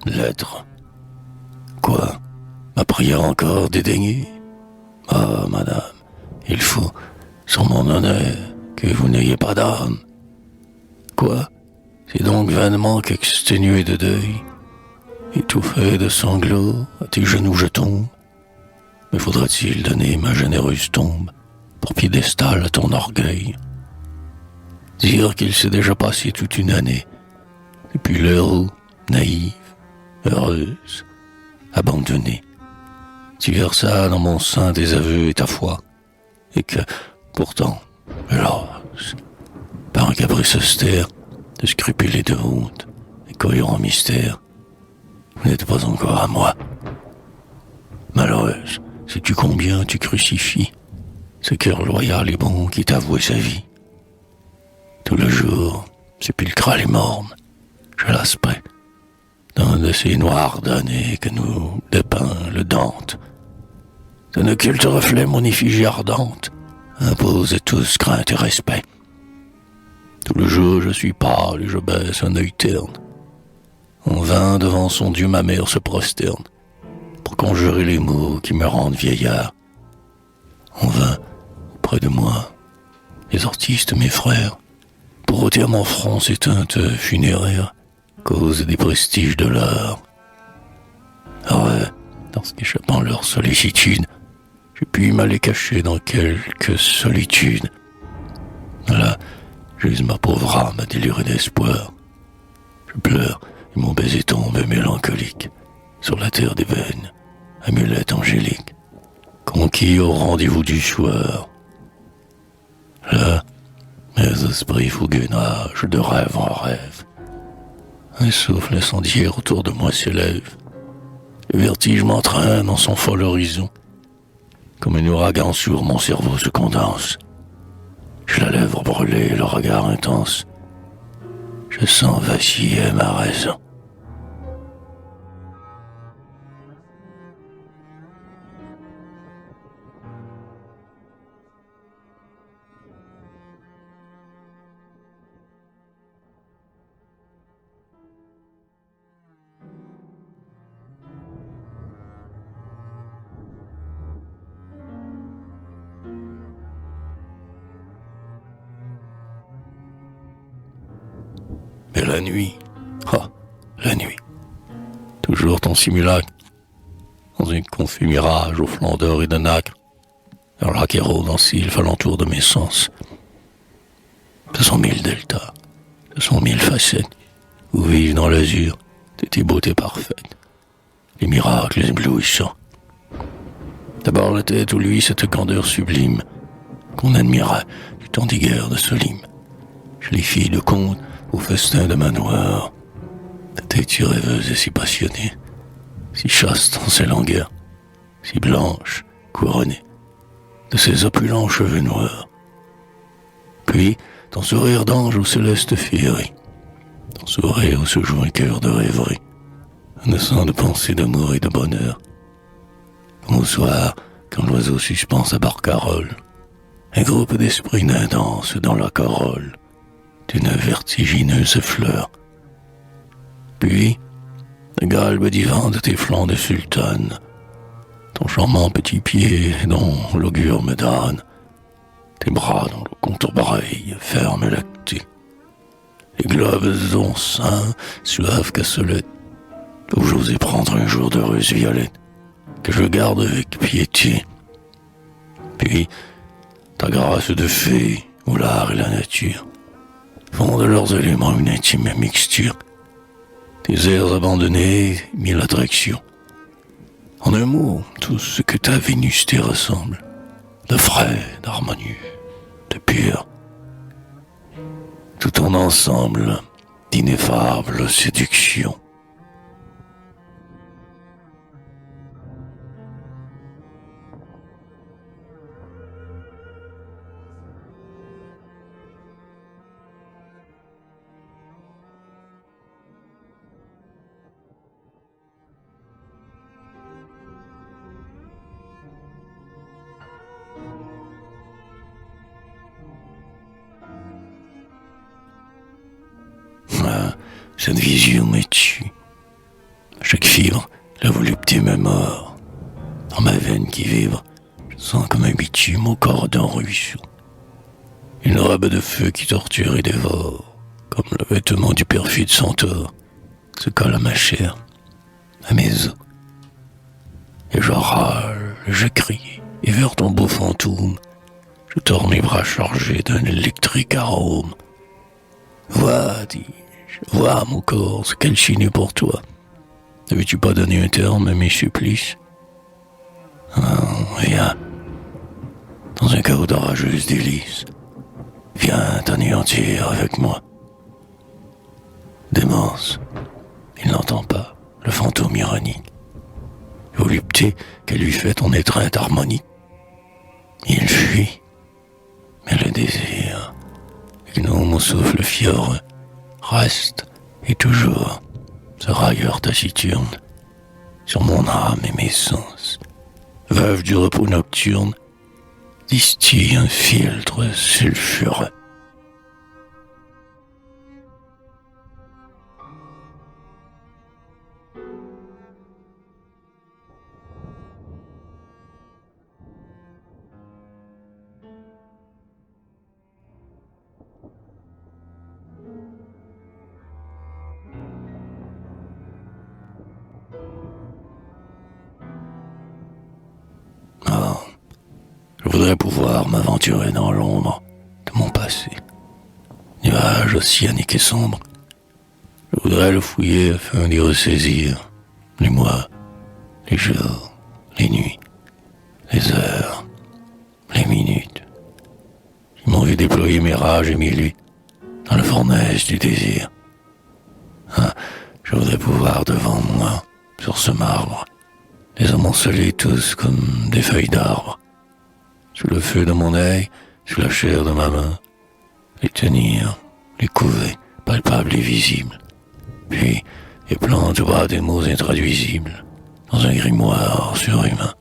Lettre. Quoi? Ma prière encore dédaignée? Ah, madame, il faut, sur mon honneur, que vous n'ayez pas d'âme. Quoi? C'est donc vainement qu'exténué de deuil, étouffé de sanglots, à tes genoux je tombe. Mais faudra-t-il donner ma généreuse tombe pour piédestal à ton orgueil? Dire qu'il s'est déjà passé toute une année, depuis l'heure où, naïve, heureuse, abandonnée, tu versas dans mon sein tes aveux et ta foi, et que, pourtant, hélas, par un caprice austère, de scrupules et de honte, et cohérent mystère, vous n'êtes pas encore à moi. Malheureuse, sais-tu combien tu crucifies ce cœur loyal et bon qui t'a voué sa vie? Tout le jour, sépulcral et morne, j'ai l'aspect d'un de ces noirs damnés que nous dépeint le Dante. D'un occulte reflet mon effigie ardente impose tous crainte et respect. Tout le jour je suis pâle et je baisse un œil terne. En vain devant son Dieu ma mère se prosterne pour conjurer les mots qui me rendent vieillard. En vain, auprès de moi, les artistes mes frères, pour ôter à mon front ces teintes funéraires, cause des prestiges de l'art. Ouais, lorsqu'échappant leur sollicitude, je puis m'aller cacher dans quelque solitude. Là, j'use ma pauvre âme à délirer d'espoir. Je pleure et mon baiser tombe mélancolique sur la terre des veines, amulette angélique, conquis au rendez-vous du soir. Là, mes esprits fougueux nagent de rêve en rêve. Un souffle incendiaire autour de moi s'élève. Le vertige m'entraîne dans son fol horizon. Comme un ouragan sourd, mon cerveau se condense. J'ai la lèvre brûlée, le regard intense. Je sens vaciller ma raison. Mais la nuit, la nuit, toujours ton simulacre, dans un confus mirage au flanc d'or et de nacre, un lac et rôde en sylphe alentour de mes sens. Ce sont mille deltas, ce sont mille facettes, où vivent dans l'azur de tes beautés parfaites, les miracles éblouissants. D'abord la tête où luit cette candeur sublime, qu'on admirait du temps des guerres de Solim. Je les filles de conte au festin de manoir, ta tête si rêveuse et si passionnée, si chaste en ses longueurs, si blanche, couronnée de ses opulents cheveux noirs. Puis, ton sourire d'ange aux célestes féeries, ton sourire où se joue un cœur de rêverie, un sang de pensée d'amour et de bonheur. Comme au soir, quand l'oiseau suspend sa barcarolle, un groupe d'esprits nains danse dans la corolle d'une vertigineuse fleur. Puis, le galbe divin de tes flancs de sultane, ton charmant petit pied dont l'augure me donne, tes bras dont le contour pareil ferme lacté, les globes de ton sein, suave cassolette, où j'osais prendre un jour d'heureuse violette, que je garde avec piété. Puis, ta grâce de fée, où l'art et la nature font de leurs éléments une intime mixture, tes airs abandonnés, mille attractions. En un mot, tout ce que ta Vénus t'y ressemble, de frais, d'harmonieux, de pur, tout ton ensemble d'ineffables séductions. Cette vision me tue. qui vibre. Je sens comme un bitume au corps d'un ruisseau. Une robe de feu qui torture et dévore, comme le vêtement du perfide centaure, se colle à ma chair, à mes os. Et je râle, et je crie, et vers ton beau fantôme, je tords mes bras chargés d'un électrique arôme. Vois, dis-je, vois mon corps se calciner pour toi. N'avais-tu pas donné un terme à mes supplices? Viens, dans un chaos d'orageuse délice, viens t'anéantir avec moi. Démence, il n'entend pas le fantôme ironique. Volupté qu'elle lui fait ton étreinte harmonique. Il fuit, mais le désir, gnome au souffle fiorent, reste et toujours ce railleur taciturne sur mon âme et mes sens. Veuve du repos nocturne, distille un filtre sulfureux. Je voudrais pouvoir m'aventurer dans l'ombre de mon passé. Nuage océanique et sombre. Je voudrais le fouiller afin d'y ressaisir les mois, les jours, les nuits, les heures, les minutes qui m'ont vu déployer mes rages et mes luttes dans la fournaise du désir. Je voudrais pouvoir devant moi, sur ce marbre, les amonceler tous comme des feuilles d'arbre, sous le feu de mon œil, sous la chair de ma main, les tenir, les couver, palpables et visibles, puis les planter des mots intraduisibles, dans un grimoire surhumain.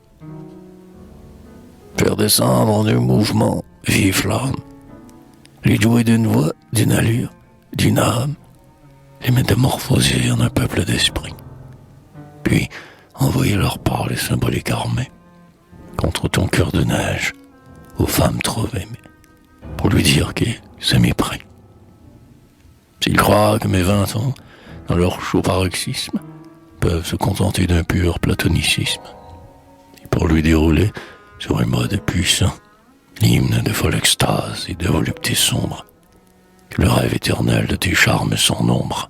Faire descendre en un mouvement vive l'âme, les douer d'une voix, d'une allure, d'une âme, les métamorphoser en un peuple d'esprit, puis envoyer leur part les symboliques armées contre ton cœur de neige aux femmes trop aimées, pour lui dire qu'ils s'aimaient près. S'ils croient que mes 20 ans, dans leur chaud paroxysme, peuvent se contenter d'un pur platonicisme, et pour lui dérouler sur un mode puissant l'hymne de folle extase et de volupté sombre, que le rêve éternel de tes charmes sans nombre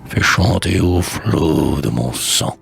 fait chanter au flot de mon sang.